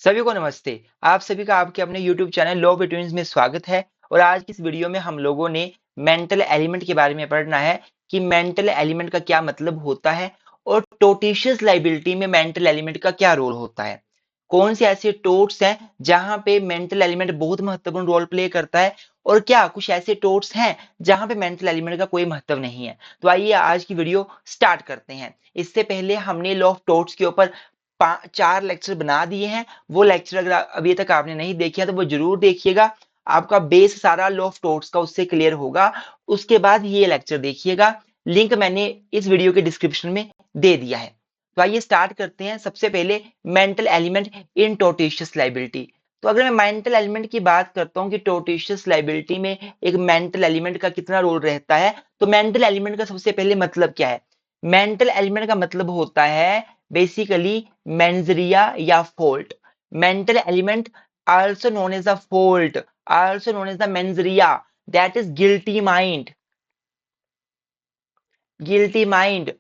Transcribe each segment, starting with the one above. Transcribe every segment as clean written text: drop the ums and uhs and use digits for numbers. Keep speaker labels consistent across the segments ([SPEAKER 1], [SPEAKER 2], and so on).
[SPEAKER 1] सभी को नमस्ते। आप सभी का आपके अपने YouTube channel law of twins में स्वागत है। और आज की इस वीडियो में हम लोगों ने मेंटल एलिमेंट के बारे में पढ़ना है कि मेंटल एलिमेंट का क्या मतलब होता है और टोटिशियस लाइबिलिटी में मेंटल एलिमेंट का क्या रोल होता है। कौन से ऐसे टोट्स हैं जहां पे मेंटल एलिमेंट बहुत महत्वपूर्ण रोल प्ले करता है और क्या कुछ ऐसे टोट्स हैं जहां पे मेंटल एलिमेंट का कोई महत्व नहीं है। तो आइए आज की वीडियो स्टार्ट करते हैं। इससे पहले हमने लॉ ऑफ टोट्स के ऊपर 4 लेक्चर बना दिए हैं। वो लेक्चर अगर अभी तक आपने नहीं देखे हैं तो वो जरूर देखिएगा। आपका बेस सारा लॉ ऑफ टोट्स का उससे क्लियर होगा। उसके बाद ये लेक्चर देखिएगा। लिंक मैंने इस वीडियो के डिस्क्रिप्शन में दे दिया है। तो आइए स्टार्ट करते हैं। सबसे पहले मेंटल एलिमेंट इन टोटिशियस लाइबिलिटी। तो अगर मैं मेंटल एलिमेंट की बात करता हूँ कि टोटिशियस लाइबिलिटी में एक मेंटल एलिमेंट का कितना रोल रहता है, तो मेंटल एलिमेंट का सबसे पहले मतलब क्या है। मेंटल एलिमेंट का मतलब होता है बेसिकली मेंजरिया या fault. Mental element also known as a fault, also known as the mensria, that is guilty mind. Guilty mind.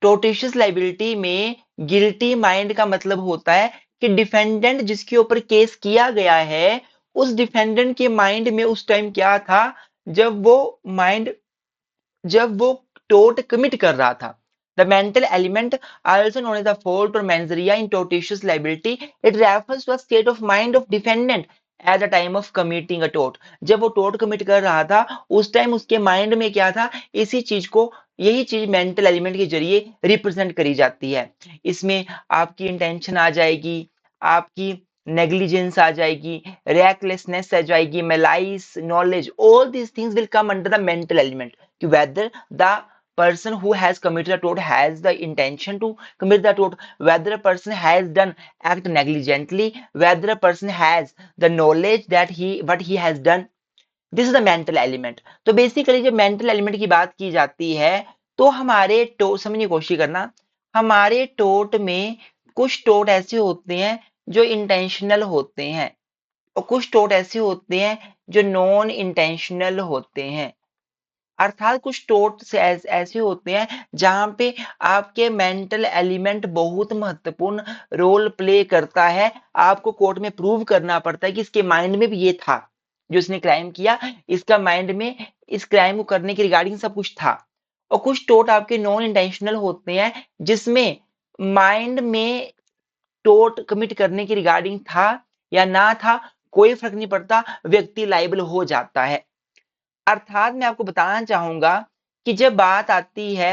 [SPEAKER 1] Tortious liability में गिल्टी माइंड का मतलब होता है कि डिफेंडेंट जिसके ऊपर केस किया गया है उस डिफेंडेंट के माइंड में उस टाइम क्या था जब वो माइंड जब वो टोट कमिट कर रहा था। The mental element, also known as the fault or mensria in tortious liability, it refers to a state of mind of defendant at the time of committing a tort. जब वो टोट commit कर रहा था उस time उसके mind में क्या था, इसी चीज को यही चीज मेंटल एलिमेंट के जरिए रिप्रेजेंट करी जाती है। इसमें आपकी इंटेंशन आ जाएगी, आपकी नेग्लिजेंस आ जाएगी, रेकलेसनेस आ जाएगी, malice, knowledge, all these things will come under the mental element. whether the person who has committed a tort has the intention to commit the tort, whether a person has done act negligently, whether a person has the knowledge that what he has done. This is the mental element. तो basically जब mental element की बात की जाती है तो हमारे to समझने की कोशिश करना, हमारे टोट में कुछ टोट ऐसे होते हैं जो इंटेंशनल होते हैं और कुछ टोट ऐसे होते हैं जो नॉन इंटेंशनल होते हैं। अर्थात कुछ टोट्स ऐसे होते हैं जहां पे आपके मेंटल एलिमेंट बहुत महत्वपूर्ण रोल प्ले करता है। आपको कोर्ट में प्रूव करना पड़ता है कि इसके माइंड में भी ये था, जो इसने क्राइम किया इसका माइंड में इस क्राइम को करने के रिगार्डिंग सब कुछ था। और कुछ टोट आपके नॉन इंटेंशनल होते हैं जिसमें माइंड में टोट कमिट करने की रिगार्डिंग था या ना था, कोई फर्क नहीं पड़ता, व्यक्ति लाइबल हो जाता है। अर्थात मैं आपको बताना चाहूंगा कि जब बात आती है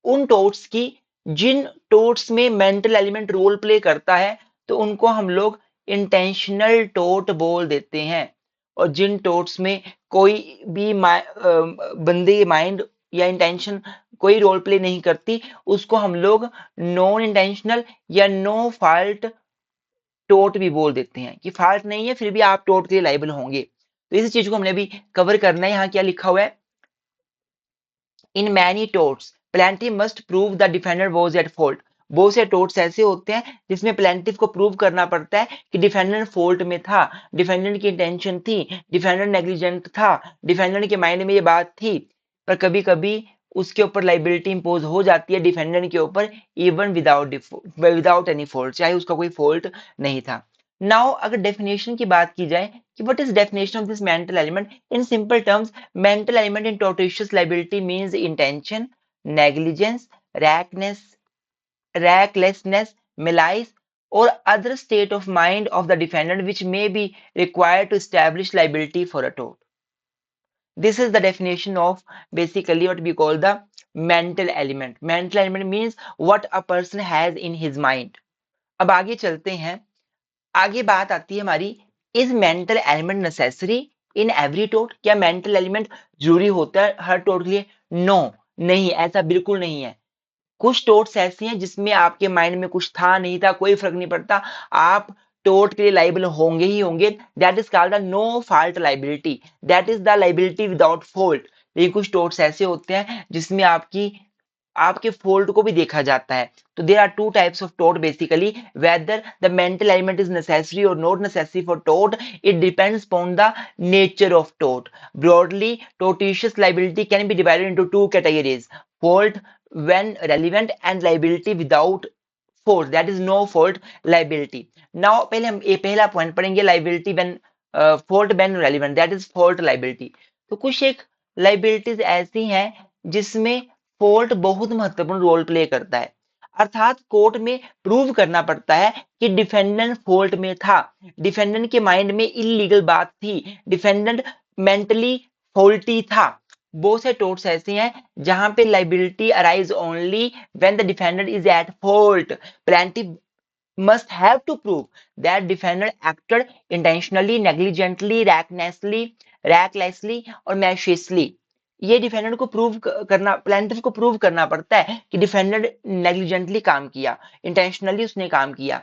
[SPEAKER 1] उन टोट्स की जिन टोट्स में मेंटल एलिमेंट रोल प्ले करता है तो उनको हम लोग इंटेंशनल टोट बोल देते हैं। और जिन टोट्स में कोई भी बंदे की माइंड या इंटेंशन कोई रोल प्ले नहीं करती उसको हम लोग नॉन इंटेंशनल या नो फॉल्ट टोट भी बोल देते हैं कि फॉल्ट नहीं है फिर भी आप टोट के लिए लाइबल होंगे। तो इस चीज को हमने अभी कवर करना है। यहाँ क्या लिखा हुआ है, in many torts plaintiff must prove the defender was at fault. बहुत से टोर्ट्स ऐसे होते हैं जिसमें प्लेंटिफ को प्रूव करना पड़ता है कि डिफेंडेंट फॉल्ट में था, डिफेंडेंट की इंटेंशन थी, डिफेंडेंट नेग्लिजेंट था, डिफेंडेंट के माइंड में ये बात थी। पर कभी कभी उसके ऊपर लाइबिलिटी इंपोज हो जाती है डिफेंडेंट के ऊपर इवन विदाउट एनी फॉल्ट, चाहे उसका कोई फॉल्ट नहीं था। नाउ अगर डेफिनेशन की बात की जाए कि what is definition of this mental element in simple terms, mental element in tortious liability means intention, negligence, rackness, recklessness, malice, or other state of mind of the defendant which may be required to establish liability for a tort. This is the definition of basically what we call the mental element. Mental element means what a person has in his mind. अब आगे चलते हैं। आगे बात आती है हमारी, is mental element necessary in every टोट। क्या मेंटल एलिमेंट जरूरी होता है हर टोट के लिए? नो, नहीं, ऐसा बिल्कुल नहीं है। कुछ टोट्स ऐसी हैं जिसमें आपके माइंड में कुछ था नहीं था कोई फर्क नहीं पड़ता, आप टोट के लिए लाइबल होंगे ही होंगे। That is called the no fault liability, that is the liability without fault. लेकिन कुछ टोट्स ऐसे होते हैं जिसमें आपके फोल्ट को भी देखा जाता है। तो there are two types of tote basically, whether the mental element is necessary और not necessary for tote, it depends upon the nature of tote. Broadly tortious liability can be divided into two categories: fault when relevant and liability without force, that is no fault liability. Now पहले हम ये पहला point पढ़ेंगे, liability when fault when relevant, that is fault liability. तो कुछ एक liabilities ऐसी हैं जिसमें फॉल्ट बहुत महत्वपूर्ण रोल प्ले करता है, अर्थात कोर्ट में प्रूव करना पड़ता है कि डिफेंडेंट फॉल्ट में था, डिफेंडेंट के माइंड में इलीगल बात थी, डिफेंडेंट मेंटली फॉल्टी था। बहुत से टोर्ट्स ऐसे हैं जहां पे liability arise only when the defendant is at fault. Plaintiff must have to prove that defendant acted intentionally, negligently, recklessly और maliciously। ये डिफेंडेंट को प्रूव करना, प्लेंटिफ को प्रूव करना पड़ता है कि डिफेंडेंट नेग्लिजेंटली काम किया, इंटेंशनली उसने काम किया।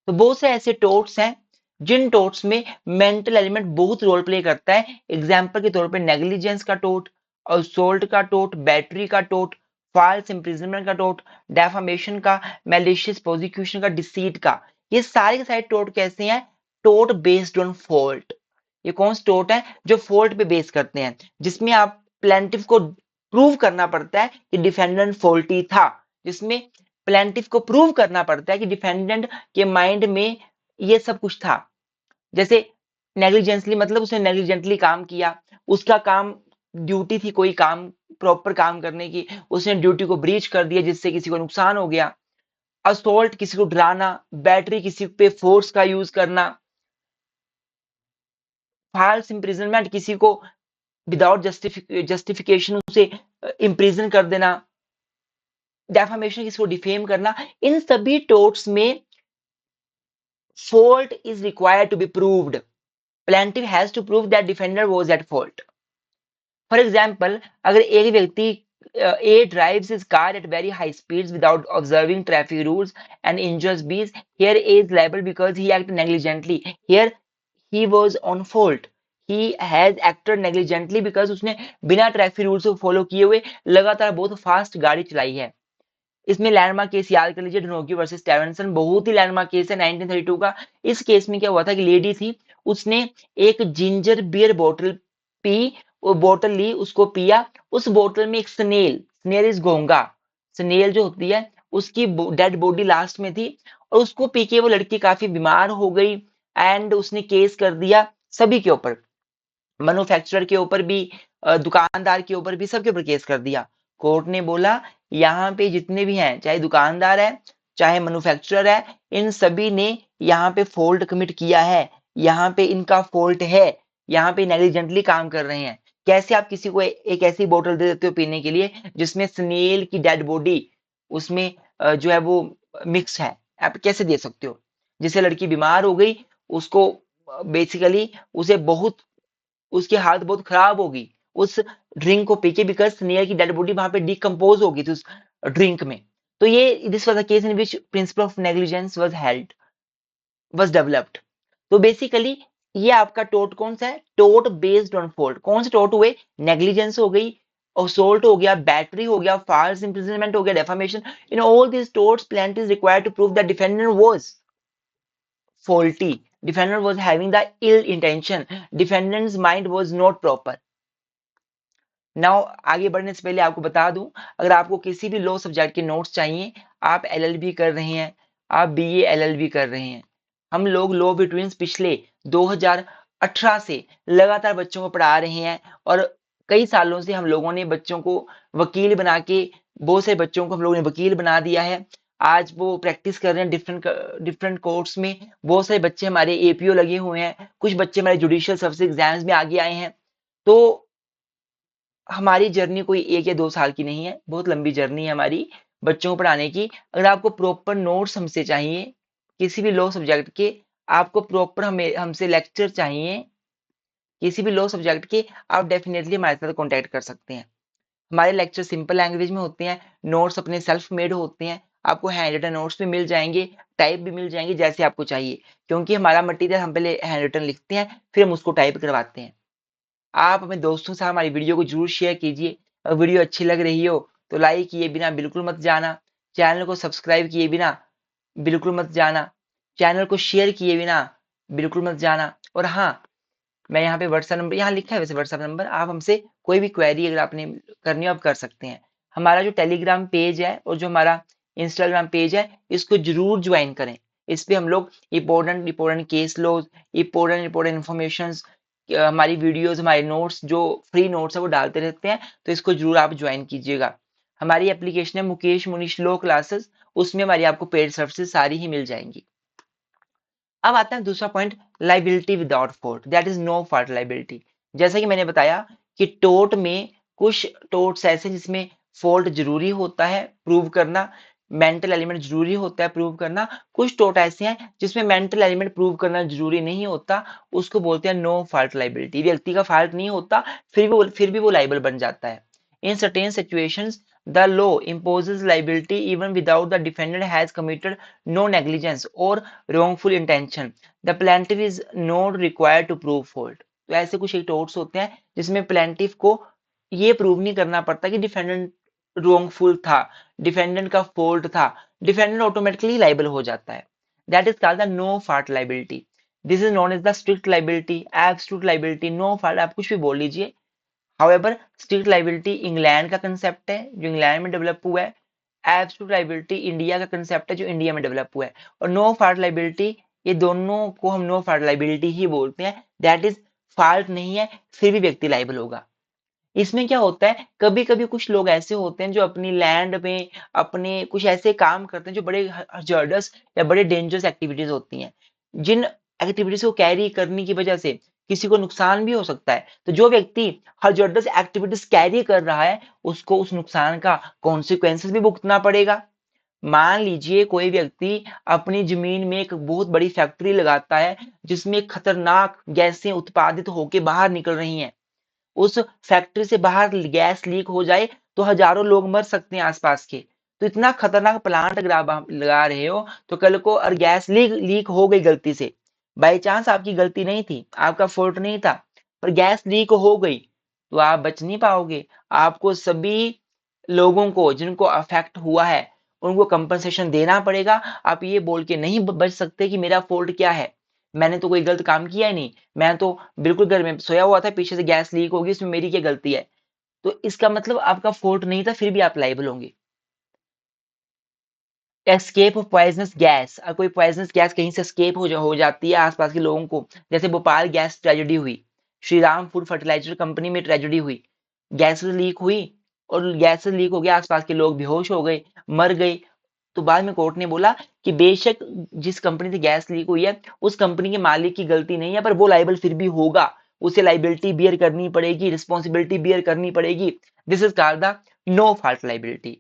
[SPEAKER 1] तो बहुत से ऐसे टोर्ट्स हैं जिन टोर्ट्स में मेंटल एलिमेंट बहुत रोल प्ले करता है। एग्जाम्पल के तौर पे नेग्लिजेंस का टोर्ट, असोल्ट का टोर्ट, बैटरी का टोर्ट, फॉल्स इंप्रिजनमेंट का टोर्ट, डेफामेशन का, मैलिशियस प्रोसिक्यूशन का, डिसीट का। ये सारे के सारे टोर्ट कैसे हैं? Tort based on fault. ये कौन से टोर्ट है जो फॉल्ट पे बेस करते हैं, जिसमें आप प्लेंटिफ को प्रूव करना पड़ता है कि डिफेंडेंट फॉल्टी था, जिसमें प्लेंटिफ को प्रूव करना पड़ता है कि डिफेंडेंट के माइंड में ये सब कुछ था। जैसे नेग्लिजेंसली मतलब उसने नेग्लिजेंटली काम किया, उसका काम ड्यूटी थी कोई काम प्रॉपर काम करने की, उसने ड्यूटी को ब्रीच कर दिया जिससे किसी को नुकसान हो गया। असोल्ट किसी को डराना, बैटरी किसी पे फोर्स का यूज करना, फॉल्स इंप्रिजनमेंट किसी को विदाउट जस्टिफिकेशन उसे इंप्रिजन कर देना, डेफामेशन किसी को डिफेम करना। इन सभी टोर्ट्स में fault is required to be proved. Plaintiff has to prove that defendant was at fault. For example, अगर एक व्यक्ति A drives his car at very high speeds without observing traffic rules and injures B, here A is liable because he acted negligently. Here he was on fault. He has acted negligently because उसने बिना traffic rules को follow किए हुए लगातार बहुत fast गाड़ी चलाई है। इसमें लैंडमार्क केस याद कर लीजिए, ढनोगी वर्सेस स्टेवेंसन, बहुत ही लैंडमार्क केस है 1932 का। इस केस में क्या हुआ था कि लेडी थी, उसने एक जिंजर बियर बोतल पी, वो बोतल ली, उसको पिया, उस बोतल में एक स्नेल इज घोंगा, स्नेल जो होती है उसकी डेड बॉडी लास्ट में थी, और उसको पी के वो लड़की काफी बीमार हो गई। एंड उसने केस कर दिया सभी के ऊपर, मैन्युफैक्चरर के ऊपर भी, दुकानदार के ऊपर भी, सबके ऊपर केस कर दिया। कोर्ट ने बोला यहाँ पे जितने भी हैं, चाहे दुकानदार है चाहे मैन्युफैक्चरर है, इन सभी ने यहाँ पे फॉल्ट कमिट किया है, यहाँ पे इनका फॉल्ट है, यहाँ पे नेग्लिजेंटली काम कर रहे हैं। कैसे आप किसी को एक ऐसी बोतल दे देते हो पीने के लिए जिसमें स्नेल की डेड बॉडी उसमें जो है वो मिक्स है, आप कैसे दे सकते हो? जिससे लड़की बीमार हो गई, उसको बेसिकली उसे बहुत, उसकी हालत बहुत खराब होगी उस ड्रिंक को पीके, बिकॉज स्नेल की डेड बॉडी वहां पे डिकम्पोज होगी थी उस ड्रिंक में। तो ये this was the case in which principle of negligence was developed. तो बेसिकली ये आपका टोट कौन सा है? टोट बेस्ड ऑन फॉल्ट। कौन से टोट हुए? नेग्लिजेंस हो गई, असोल्ट हो गया, बैटरी हो गया, फॉल्स इंप्रिजनमेंट हो गया, defamation. In all this torts plaintiff is required to prove that defendant was faulty, defendant was having the ill intention, defendant's mind was not proper। Now आगे बढ़ने से पहले आपको बता दूं, अगर आपको किसी भी लॉ सब्जेक्ट के नोट्स चाहिए, आप एलएलबी कर रहे हैं, आप बीए एलएलबी कर रहे हैं, हम लोग लॉ बिटवीन पिछले 2018 से लगातार बच्चों को पढ़ा रहे हैं, और कई सालों से हम लोगों ने बच्चों को वकील बना के, बहुत से बच्चों को हम लोगों ने वकील बना दिया है। आज वो प्रैक्टिस कर रहे हैं डिफरेंट कोर्ट्स में। बहुत सारे बच्चे हमारे एपीओ लगे हुए हैं, कुछ बच्चे हमारे जुडिशियल सर्विस एग्जाम्स में आगे आए हैं। तो हमारी जर्नी कोई 1 या 2 साल की नहीं है, बहुत लंबी जर्नी है हमारी बच्चों को पढ़ाने की। अगर आपको प्रॉपर नोट्स हमसे चाहिए, किसी भी लॉ सब्जेक्ट के, आपको प्रॉपर हमसे लेक्चर चाहिए किसी भी लॉ सब्जेक्ट के, आप डेफिनेटली हमारे साथ कॉन्टैक्ट कर सकते हैं। हमारे लेक्चर सिंपल लैंग्वेज में होते हैं, नोट्स अपने सेल्फ मेड होते हैं, आपको हैंड रिटन नोट्स भी मिल जाएंगे, टाइप भी मिल जाएंगे जैसे आपको चाहिए, क्योंकि हमारा मटेरियल हम पहले हैंड रिटन लिखते हैं फिर हम उसको टाइप करवाते हैं। आप अपने दोस्तों से हमारी वीडियो को जरूर शेयर कीजिए। अगर वीडियो अच्छी लग रही हो तो लाइक किए बिना बिल्कुल मत जाना, चैनल को सब्सक्राइब किए बिना बिल्कुल मत जाना, चैनल को शेयर किए बिना बिल्कुल मत जाना। और हाँ, मैं यहाँ पे व्हाट्सएप नंबर यहाँ लिखा है, वैसे व्हाट्सएप नंबर, आप हमसे कोई भी क्वेरी अगर आपने करनी हो आप कर सकते हैं। हमारा जो टेलीग्राम पेज है और जो हमारा इंस्टाग्राम पेज है, इसको जरूर ज्वाइन करें। इस पे हम लोग important case laws, important information, हमारी वीडियोस, हमारे नोट्स, जो फ्री नोट्स है वो डालते रहते हैं, तो इसको जरूर आप ज्वाइन कीजिएगा। हमारी एप्लीकेशन है मुकेश मुनीश लो क्लासेस, उसमें हमारी आपको पेड सर्विसेज सारी ही मिल जाएंगी। अब आता है दूसरा point, liability without fault, that is no fault liability. जैसा कि मैंने बताया कि टोट में कुछ टोट्स ऐसे जिसमें फॉल्ट जरूरी होता है प्रूव करना, मेंटल एलिमेंट जरूरी होता है प्रूव करना। कुछ टोट ऐसे हैं जिसमें मेंटल एलिमेंट प्रूव करना जरूरी नहीं होता, उसको बोलते हैं नो फॉल्ट लाइबिलिटी। व्यक्ति का फॉल्ट नहीं होता, फिर भी वो लाइबल बन जाता है। In certain situations the law imposes liability even without the defendant has committed no negligence or wrongful intention. The plaintiff is not required to prove fault. तो ऐसे कुछ एक टोट्स होते हैं जिसमें प्लेंटिफ को ये प्रूव नहीं करना पड़ता कि डिफेंडेंट wrongful था, डिफेंडेंट का फॉल्ट था, डिफेंडेंट ऑटोमेटिकली लाइबल हो जाता है। That is called the no fault liability. This is known as the strict liability, absolute liability, no fault, आप कुछ भी बोल लीजिए। हाउएवर स्ट्रिक्ट लाइबिलिटी इंग्लैंड का कंसेप्ट है जो इंग्लैंड में डेवलप हुआ है, एब्सोल्यूट लाइबिलिटी इंडिया का कंसेप्ट है जो इंडिया में डेवलप हुआ है, और नो फॉल्ट लाइबिलिटी, ये दोनों को हम नो फॉल्ट लाइबिलिटी ही बोलते हैं। दैट इज फॉल्ट नहीं है फिर भी व्यक्ति लाइबल होगा। इसमें क्या होता है, कभी कभी कुछ लोग ऐसे होते हैं जो अपनी लैंड में अपने कुछ ऐसे काम करते हैं जो बड़े हजार्डस या बड़े डेंजरस एक्टिविटीज होती हैं, जिन एक्टिविटीज को कैरी करने की वजह से किसी को नुकसान भी हो सकता है। तो जो व्यक्ति हजार्डस एक्टिविटीज कैरी कर रहा है उसको उस नुकसान का कॉन्सिक्वेंसेस भी भुगतना पड़ेगा। मान लीजिए कोई व्यक्ति अपनी जमीन में एक बहुत बड़ी फैक्ट्री लगाता है जिसमें खतरनाक गैसें उत्पादित होकर बाहर निकल रही हैं, उस फैक्ट्री से बाहर गैस लीक हो जाए तो हजारों लोग मर सकते हैं आसपास के। तो इतना खतरनाक प्लांट अगर आप लगा रहे हो तो कल को और गैस लीक लीक हो गई गलती से, बाई चांस आपकी गलती नहीं थी, आपका फॉल्ट नहीं था, पर गैस लीक हो गई, तो आप बच नहीं पाओगे। आपको सभी लोगों को जिनको अफेक्ट हुआ है उनको कंपनसेशन देना पड़ेगा। आप ये बोल के नहीं बच सकते कि मेरा फॉल्ट क्या है, मैंने तो कोई गलत काम किया ही नहीं, मैं तो बिल्कुल घर में सोया हुआ था, पीछे से गैस लीक होगी, इसमें मेरी क्या गलती है। तो इसका मतलब आपका फॉल्ट नहीं था फिर भी आप लाइबल होंगे। एस्केप ऑफ पॉइजनस गैस, अगर कोई पॉइजनस गैस कहीं से एस्केप हो जाती है आसपास के लोगों को, जैसे भोपाल गैस ट्रेजेडी हुई, Shri Ram food fertilizer company में ट्रेजेडी हुई, गैस लीक हुई और गैस लीक हो गया, आसपास के लोग बेहोश हो गए, मर गए। तो बाद में कोर्ट ने बोला कि बेशक जिस कंपनी से गैस लीक हुई है उस कंपनी के मालिक की गलती नहीं है, पर वो लाइबल फिर भी होगा, उसे लाइबिलिटी बियर करनी पड़ेगी, रिस्पॉन्सिबिलिटी बियर करनी पड़ेगी। This is called the no fault liability.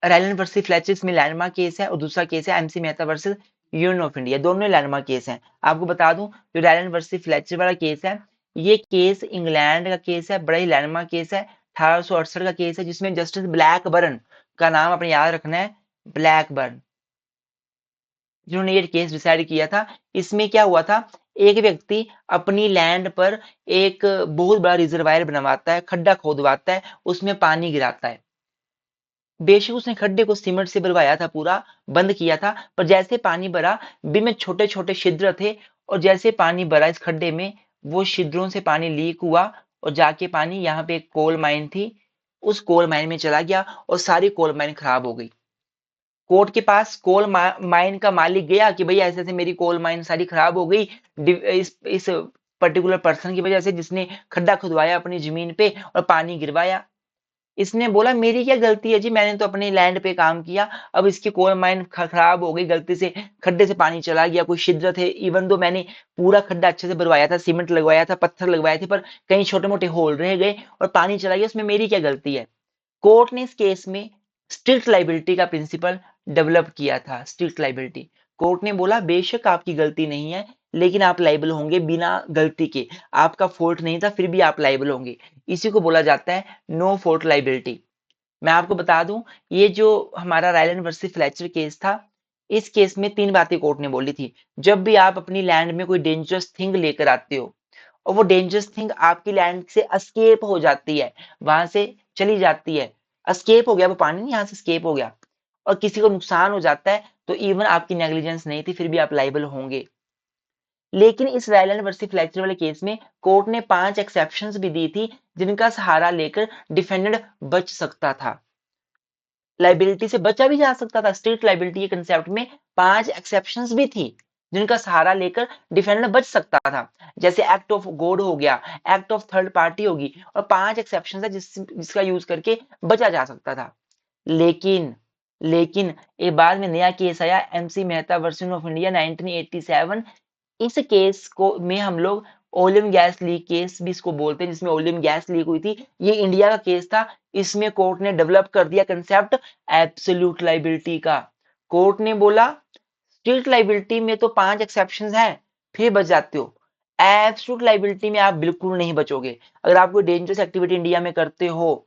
[SPEAKER 1] Rylands versus Fletcher में लैंडमार्क केस है और दूसरा केस है MC Mehta versus Union of India, दोनों लैंडमार्क केस हैं। आपको बता दूं जो रायलन वर्सेस फ्लेचर वाला केस है, ये केस इंग्लैंड का केस है, बड़ा ही लैंडमार्क केस है, 1868 का केस है, जिसमें जस्टिस ब्लैकबर्न का नाम अपने याद रखना है, ब्लैकबर्न, जिन्होंने ये केस डिसाइड किया था। इसमें क्या हुआ था, एक व्यक्ति अपनी लैंड पर एक बहुत बड़ा रिजर्वायर बनवाता है, खड्डा खोदवाता है, उसमें पानी गिराता है। बेशक उसने खड्डे को सीमेंट से भरवाया था, पूरा बंद किया था, पर जैसे पानी भरा बीच में छोटे छोटे छिद्र थे, और जैसे पानी भरा इस खड्डे में, वो छिद्रों से पानी लीक हुआ और जाके पानी यहाँ पे एक कोल माइन थी, उस कोल माइन में चला गया और सारी कोल माइन खराब हो गई। कोर्ट के पास कोल माइन का मालिक गया कि भाई ऐसे ऐसे मेरी कोल माइन सारी खराब हो गई इस पर्टिकुलर पर्सन की वजह से जिसने खड्डा खुदवाया अपनी जमीन पे और पानी गिरवाया। इसने बोला मेरी क्या गलती है जी, मैंने तो अपनी लैंड पे काम किया, अब इसकी कोल माइन खराब हो गई, गलती से खड्डे से पानी चला गया, कोई छिद्र थे, इवन दो मैंने पूरा खड्डा अच्छे से भरवाया था, सीमेंट लगवाया था, पत्थर लगवाए थे, पर कहीं छोटे मोटे होल रह गए और पानी चला गया, उसमें मेरी क्या गलती है। कोर्ट ने इस केस में स्ट्रिक्ट लाइबिलिटी का प्रिंसिपल डेवलप किया था। स्ट्रिक्ट लाइबिलिटी, कोर्ट ने बोला बेशक आपकी गलती नहीं है लेकिन आप लाइबल होंगे बिना गलती के, आपका फॉल्ट नहीं था फिर भी आप लाइबल होंगे। इसी को बोला जाता है नो फॉल्ट लाइबिलिटी। मैं आपको बता दूं, ये जो हमारा रायलन वर्सेस फ्लेचर केस था, इस केस में तीन बातें कोर्ट ने बोली थी। जब भी आप अपनी लैंड में कोई डेंजरस थिंग लेकर आते हो और वो डेंजरस थिंग आपकी लैंड से एस्केप हो जाती है, वहां से चली जाती है, एस्केप हो गया, वो पानी यहाँ से एस्केप हो गया और किसी को नुकसान हो जाता है, तो इवन आपकी नेग्लिजेंस नहीं थी फिर भी आप लाइबल होंगे। लेकिन इस रायलन वर्सेस फ्लेचर वाले केस में कोर्ट ने 5 एक्सेप्शंस भी दी थी जिनका सहारा लेकर डिफेंडेंट बच सकता था। लाइबिलिटी से बचा भी जा सकता था। स्ट्रिक्ट लाइबिलिटी के कंसेप्ट में 5 एक्सेप्शंस भी थी जिनका सहारा लेकर डिफेंडर बच सकता था। जैसे एक्ट ऑफ गॉड हो गया, एक्ट ऑफ थर्ड पार्टी होगी, और 5 एक्सेप्शन है जिसका यूज करके बचा जा सकता था। लेकिन लेकिन एक बाद में नया केस आया, M C Mehta versus of India 1987। इस केस को में हम लोग ओलियम गैस लीक केस भी इसको बोलते हैं, जिसमें ओलियम गैस लीक हुई थी। ये इंडिया का केस था। इसमें कोर्ट ने डेवलप कर दिया कंसेप्ट एब्सोल्यूट लाइबिलिटी का। कोर्ट ने बोला स्ट्रिक्ट लाइबिलिटी में तो 5 एक्सेप्शन हैं, फिर बच जाते हो। एब्सोल्यूट लाइबिलिटी में आप बिल्कुल नहीं बचोगे। अगर आप कोई डेंजरस एक्टिविटी इंडिया में करते हो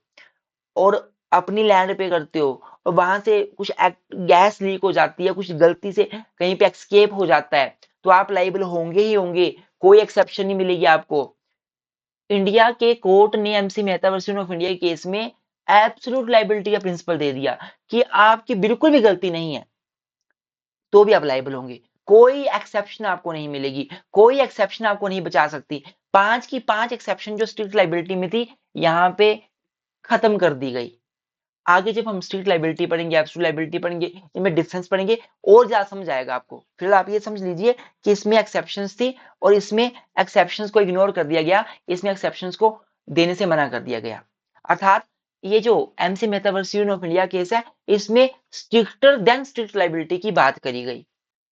[SPEAKER 1] और अपनी लैंड पे करते हो और वहां से कुछ गैस लीक हो जाती है, कुछ गलती से कहीं पे एक्सकेप हो जाता है, तो आप लाइबल होंगे ही होंगे, कोई एक्सेप्शन नहीं मिलेगी आपको। इंडिया के कोर्ट ने M C Mehta versus of India के केस में एब्सोल्यूट लाइबिलिटी का प्रिंसिपल दे दिया कि आपकी बिल्कुल भी गलती नहीं है तो भी आप लाइबल होंगे, कोई एक्सेप्शन आपको नहीं मिलेगी, कोई एक्सेप्शन आपको नहीं बचा सकती। 5 की 5 एक्सेप्शन जो स्ट्रिक्ट लाइबिलिटी में थी, यहाँ पे खत्म कर दी गई। आगे जब हम स्ट्रिक्ट लाइबिलिटी पढ़ेंगे, एब्सोल्यूट लाइबिलिटी पढ़ेंगे, इनमें डिफरेंस पढ़ेंगे, और ज्यादा समझ आएगा आपको। फिर आप ये समझ लीजिए कि इसमें एक्सेप्शंस थी और इसमें एक्सेप्शंस को इग्नोर कर दिया गया, इसमें एक्सेप्शंस को देने से मना कर दिया गया। अर्थात ये जो MC Mehta versus of India case है, इसमें स्ट्रिक्टर देन स्ट्रिक्ट लाइबिलिटी की बात करी गई।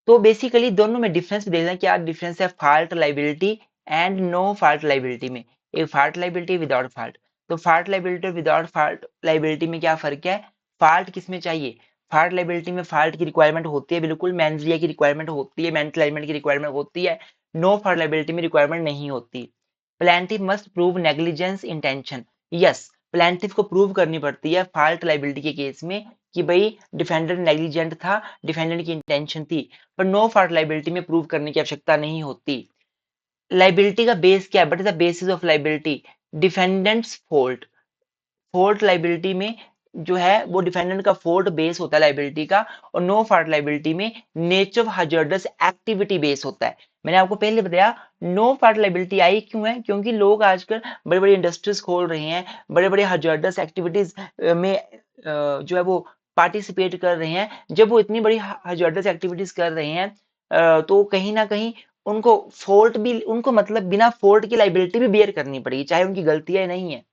[SPEAKER 1] तो बेसिकली दोनों में डिफरेंस देखना, क्या डिफरेंस है fault liability and no fault liability में। एक फॉल्ट लाइबिलिटी विदाउट फॉल्ट। तो फॉल्ट लाइबिलिटी और विदाउट फॉल्ट लाइबिलिटी में क्या फर्क है? फॉल्ट किसमें चाहिए? फॉल्ट लाइबिलिटी में फॉल्ट की रिक्वायरमेंट होती है, बिल्कुल मेंस की रिक्वायरमेंट होती है, मेंटल एलिमेंट की रिक्वायरमेंट होती है। नो फॉल्ट लाइबिलिटी में रिक्वायरमेंट नहीं होती। Plaintiff must prove negligence intention. Yes, plaintiff को प्रूव करनी पड़ती है फॉल्ट लाइबिलिटी के केस में कि भाई डिफेंडर नेग्लिजेंट था, डिफेंडेंट की इंटेंशन थी। पर नो फॉल्ट लाइबिलिटी में प्रूव करने की आवश्यकता नहीं होती। लाइबिलिटी का बेस क्या है? But the basis of liability defendants fault. Fault liability में जो है वो डिफेंडेंट का फॉल्ट बेस होता है लाइबिलिटी का, और नो फॉल्ट लाइबिलिटी में nature of hazardous activity base होता है। मैंने आपको पहले बताया नो फॉल्ट लाइबिलिटी आई क्यों है, क्योंकि लोग आजकल बड़े बड़े इंडस्ट्रीज खोल रहे हैं, बड़े बड़े हजार्डस एक्टिविटीज में जो है वो पार्टिसिपेट कर रहे हैं। जब वो इतनी बड़ी हजार्डस एक्टिविटीज कर रहे हैं तो कहीं ना कहीं उनको फॉल्ट भी, उनको मतलब बिना फॉल्ट की लाइबिलिटी भी बेयर करनी पड़ेगी, चाहे उनकी गलतियां नहीं है।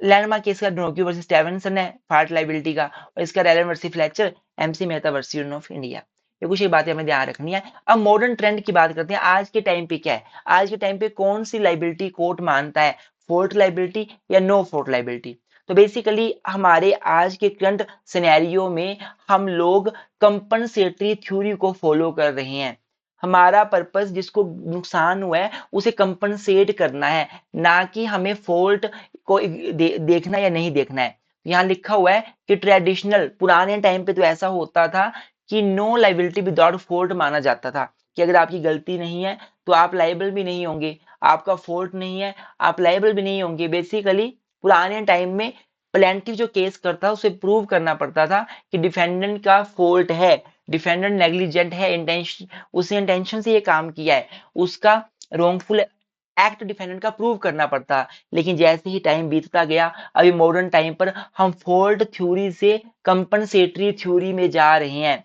[SPEAKER 1] लैंडमार्क केस का ड्रोक्यू वर्सेस स्टेवेंसन है फॉल्ट लाइबिलिटी का, और इसका Rylan versus Fletcher, MC Mehta versus Union of India. ये कुछ ही बातें हमें ध्यान रखनी है। अब मॉडर्न ट्रेंड की बात करते हैं। आज के टाइम पे क्या है? आज के टाइम पे कौन सी लाइबिलिटी कोर्ट मानता है, फोर्ट लाइबिलिटी या नो फोर्ट लाइबिलिटी? तो बेसिकली हमारे आज के करंट सिनेरियो में हम लोग कंपनसेटरी थ्योरी को फॉलो कर रहे हैं। हमारा पर्पस जिसको नुकसान हुआ है उसे कंपनसेट करना है, ना कि हमें फॉल्ट को देखना या नहीं देखना है। यहाँ लिखा हुआ है कि ट्रेडिशनल पुराने टाइम पे तो ऐसा होता था कि नो लाइबिलिटी विदाउट फॉल्ट माना जाता था, कि अगर आपकी गलती नहीं है तो आप लाइबल भी नहीं होंगे, आपका फॉल्ट नहीं है आप लाइबल भी नहीं होंगे। बेसिकली पुराने टाइम में प्लेंटिफ जो केस करता उसे प्रूव करना पड़ता था कि डिफेंडेंट का फॉल्ट है, डिफेंडेंट नेग्लिजेंट है, इंटेंशन, उसने इंटेंशन से ये काम किया है, उसका रोंगफुल एक्ट डिफेंडेंट का प्रूव करना पड़ता। लेकिन जैसे ही टाइम बीतता गया, अभी मॉडर्न टाइम पर हम फॉल्ट थ्योरी से कंपनसेटरी थ्योरी में जा रहे हैं।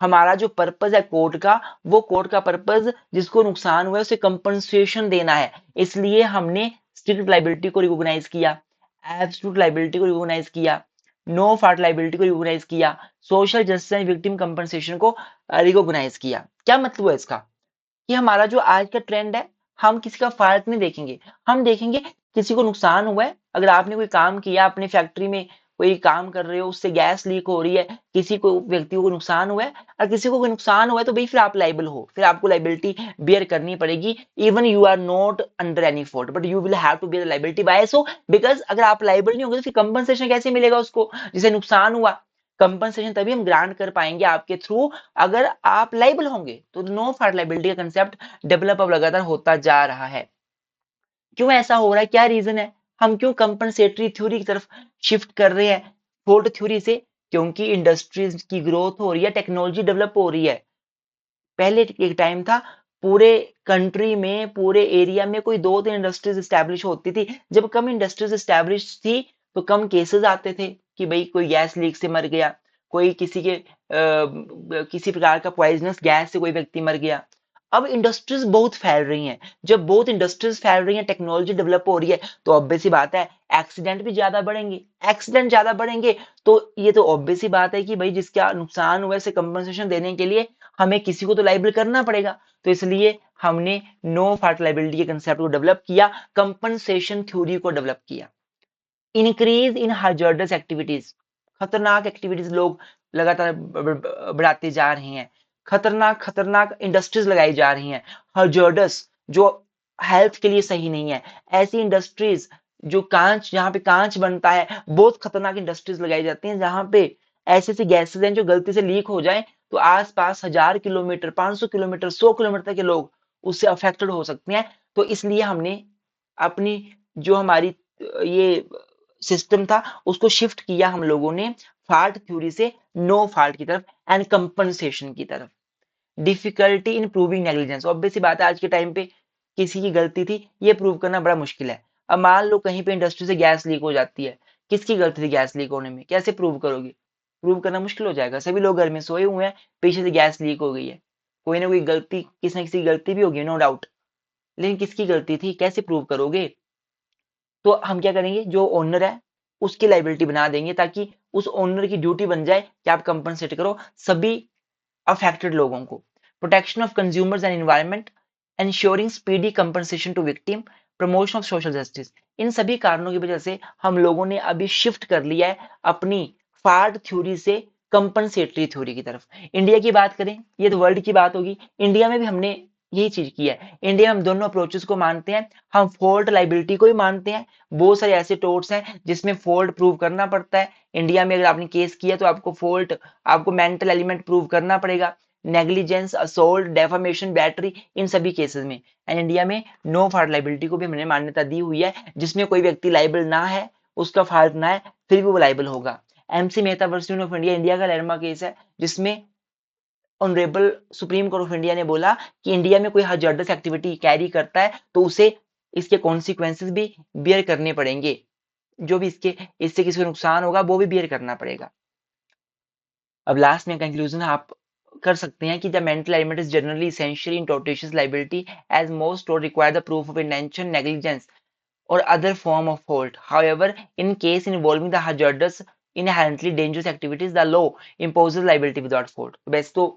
[SPEAKER 1] हमारा जो पर्पस है कोर्ट का, वो कोर्ट का पर्पस जिसको नुकसान हुआ है उसे कंपनसेशन देना है। इसलिए हमने स्ट्रिक्ट लाइबिलिटी को रिकॉग्नाइज किया, एब्सोल्यूट लाइबिलिटी को रिकॉग्नाइज किया, नो फॉल्ट लाइबिलिटी को रिकॉग्नाइज किया, social justice and victim compensation को रिकॉग्नाइज किया। क्या मतलब है इसका? कि हमारा जो आज का ट्रेंड है, हम किसी का फॉल्ट नहीं देखेंगे, हम देखेंगे किसी को नुकसान हुआ है। अगर आपने कोई काम किया, अपनी फैक्ट्री में कोई काम कर रहे हो, उससे गैस लीक हो रही है, किसी को व्यक्ति को नुकसान हुआ है, और किसी को कोई नुकसान हुआ है तो भाई फिर आप लाइबल हो, फिर आपको लाइबिलिटी बियर करनी पड़ेगी। Even you are not under any fault but you will have to bear liability. By so because अगर आप लाइबल नहीं होंगे तो फिर कंपनसेशन कैसे मिलेगा उसको जिसे नुकसान हुआ? कंपनसेशन तभी हम ग्रांट कर पाएंगे आपके थ्रू अगर आप लाइबल होंगे। तो नो फॉल्ट लाइबिलिटी का कंसेप्ट डेवलप अब लगातार होता जा रहा है। क्यों ऐसा हो रहा है, क्या रीजन है? हम क्यों कंपनसेटरी थ्योरी की तरफ शिफ्ट कर रहे हैं फोर्ट थ्योरी से? क्योंकि इंडस्ट्रीज की ग्रोथ हो रही है, टेक्नोलॉजी डेवलप हो रही है। पहले एक टाइम था पूरे कंट्री में, पूरे एरिया में कोई 2-3 इंडस्ट्रीज स्टैब्लिश होती थी। जब कम इंडस्ट्रीज स्टैब्लिश थी तो कम केसेस आते थे कि भाई कोई गैस लीक से मर गया, कोई किसी प्रकार का पॉइजनस गैस से कोई व्यक्ति मर गया। अब इंडस्ट्रीज बहुत फैल रही हैं, जब बहुत इंडस्ट्रीज फैल रही हैं, टेक्नोलॉजी डेवलप हो रही है, तो ऑब्वियस सी बात है एक्सीडेंट भी ज्यादा बढ़ेंगे। एक्सीडेंट ज्यादा बढ़ेंगे तो ये तो ऑब्वियस सी बात है कि भाई जिसका नुकसान हुआ है कंपनसेशन देने के लिए हमें किसी को तो लाइबल करना पड़ेगा। तो इसलिए हमने नो फाल्ट लाइबिलिटी के कंसेप्ट को डेवलप किया, कंपनसेशन थ्योरी को डेवलप किया। इंक्रीज इन hazardous एक्टिविटीज, खतरनाक एक्टिविटीज लोग लगातार बढ़ाते जा रहे हैं, खतरनाक खतरनाक इंडस्ट्रीज लगाई जा रही हैं, hazardous जो हेल्थ के लिए सही नहीं है, ऐसी इंडस्ट्रीज जो कांच, जहां पे कांच बनता है, बहुत खतरनाक इंडस्ट्रीज लगाई जाती हैं जहां पे ऐसे ऐसे गैसेज हैं जो गलती से लीक हो जाए तो आसपास 1000 किलोमीटर, 500 किलोमीटर, 100 किलोमीटर के लोग उससे अफेक्टेड हो सकते हैं। तो इसलिए हमने अपनी जो हमारी ये सिस्टम था उसको शिफ्ट किया हम लोगों ने फाल्ट थ्योरी से नो फाल्ट की तरफ एंड कंपनसेशन की तरफ। Difficulty in proving negligence, obvious सी बात है आज के टाइम पे किसी की गलती थी ये प्रूव करना बड़ा मुश्किल है। अब मान लो कहीं पे इंडस्ट्री से गैस लीक हो जाती है, किसकी गलती थी गैस लीक होने में, कैसे प्रूव करोगे? प्रूव करना मुश्किल हो जाएगा, सभी लोग घर में सोए हुए हैं, पीछे से गैस लीक हो गई है, कोई ना कोई गलती, किसी न किसी की गलती भी होगी नो डाउट, लेकिन किसकी गलती थी कैसे प्रूव करोगे? तो हम क्या करेंगे, जो ओनर है उसकी लाइबिलिटी बना देंगे ताकि उस ओनर की ड्यूटी बन जाए कि आप कंपनसेट करो सभी अफेक्टेड लोगों को। Protection of consumers and environment, ensuring speedy compensation to victim, promotion of social justice, इन सभी कारणों की वजह से हम लोगों ने अभी शिफ्ट कर लिया है अपनी फार्ड थ्योरी से कंपनसेटरी थ्योरी की तरफ। इंडिया की बात करें, ये तो वर्ल्ड की बात होगी, इंडिया में भी हमने यही चीज की है। इंडिया में हम दोनों अप्रोचेस को मानते हैं, हम फॉल्ट लाइबिलिटी को भी मानते हैं, बहुत सारे ऐसे टोर्ट्स हैं जिसमें फॉल्ट प्रूव करना पड़ता है। इंडिया में अगर आपने केस किया तो आपको फॉल्ट, आपको मेंटल एलिमेंट प्रूव करना पड़ेगा, नेग्लिजेंस, असोल्ट, डेफामेशन, बैटरी, इन सभी केसेस में। एंड इंडिया में नो फॉल्ट लाइबिलिटी को भी हमने मान्यता दी हुई है, जिसमें कोई व्यक्ति लाइबल ना है, उसका फॉल्ट ना है, फिर भी वो लाइबल होगा। MC Mehta versus Union of India India का लैंडमार्क केस है, जिसमें honourable supreme court of India ने बोला कि इंडिया में कोई हजार्डस एक्टिविटी कैरी करता है तो उसे इसके कॉन्सिक्वेंसेस भी बियर करने पड़ेंगे, जो भी इससे किसी को नुकसान होगा वो भी बियर करना पड़ेगा। अब लास्ट में कंक्लूजन आप कर सकते हैं कि the mental element is generally essential in tortious liability as most tort require the proof of intention, negligence or other form of fault. However, in case involving the hazardous, inherently dangerous activities, the law imposes liability without fault. वैसे तो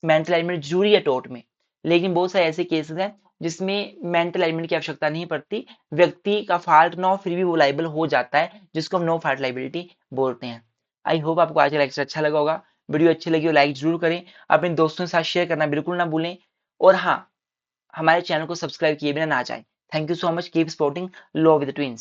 [SPEAKER 1] mental element जरूरी है टोट में, लेकिन बहुत सारे ऐसे cases हैं जिसमें मेंटल एलिमेंट की आवश्यकता नहीं पड़ती, व्यक्ति का फॉल्ट ना हो फिर भी वो लाइबल हो जाता है, जिसको हम नो फॉल्ट लाइबिलिटी बोलते हैं। आई होप आपको आज का लेक्चर अच्छा लगा होगा। वीडियो अच्छी लगी हो लाइक जरूर करें, अपने दोस्तों के साथ शेयर करना बिल्कुल ना भूलें, और हाँ, हमारे चैनल को सब्सक्राइब किए बिना ना जाएं। Thank you so much, keep supporting law with twins.